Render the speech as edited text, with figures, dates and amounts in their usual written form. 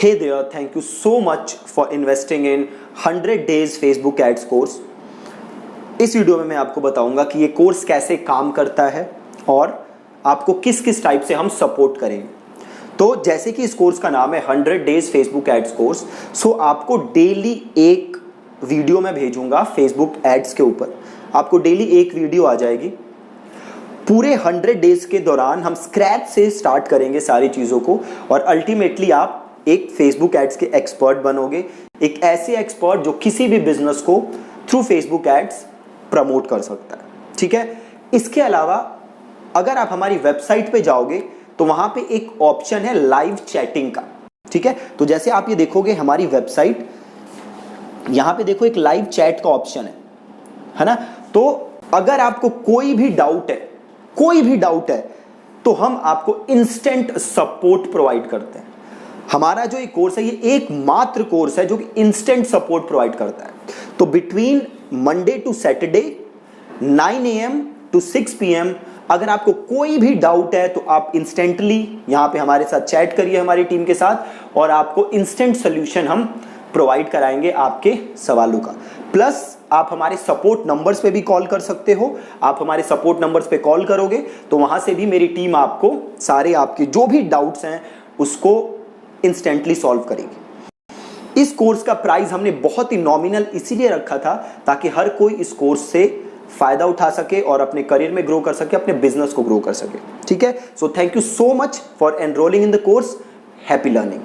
Hey there, thank you so much for investing in 100 days Facebook Ads course। इस video में मैं आपको बताऊंगा कि ये कोर्स कैसे काम करता है और आपको किस किस टाइप से हम सपोर्ट करेंगे। तो जैसे कि इस कोर्स का नाम है 100 डेज फेसबुक एड्स कोर्स, सो आपको डेली एक वीडियो मैं भेजूंगा फेसबुक एड्स के ऊपर। आपको डेली एक वीडियो आ जाएगी। पूरे 100 डेज के दौरान हम स्क्रैच से स्टार्ट करेंगे सारी चीज़ों को और अल्टीमेटली आप एक फेसबुक एड्स के एक्सपर्ट बनोगे, एक ऐसे एक्सपर्ट जो किसी भी बिजनेस को थ्रू फेसबुक एड्स प्रमोट कर सकता है। ठीक है। इसके अलावा अगर आप हमारी वेबसाइट पे जाओगे तो वहां पे एक ऑप्शन है लाइव चैटिंग का। ठीक है। तो जैसे आप ये देखोगे हमारी वेबसाइट, यहां पे देखो एक लाइव चैट का ऑप्शन है ना। तो अगर आपको कोई भी डाउट है तो हम आपको इंस्टेंट सपोर्ट प्रोवाइड करते हैं। हमारा जो ये कोर्स है ये एकमात्र कोर्स है जो कि इंस्टेंट सपोर्ट प्रोवाइड करता है। तो between Monday to Saturday 9 AM to 6 PM अगर आपको कोई भी डाउट है तो आप इंस्टेंटली यहाँ पे हमारे साथ चैट करिए हमारी टीम के साथ और आपको इंस्टेंट सोल्यूशन हम प्रोवाइड कराएंगे आपके सवालों का। प्लस आप हमारे सपोर्ट नंबर्स पे भी कॉल कर सकते हो। आप हमारे सपोर्ट नंबर्स पे कॉल करोगे तो वहां से भी मेरी टीम आपको सारे आपके जो भी डाउट्स हैं उसको इंस्टेंटली सॉल्व करेगी। इस कोर्स का प्राइस हमने बहुत ही नॉमिनल इसीलिए रखा था ताकि हर कोई इस कोर्स से फायदा उठा सके और अपने करियर में ग्रो कर सके, अपने बिजनेस को ग्रो कर सके। ठीक है। So thank you so much for enrolling in the course. Happy learning.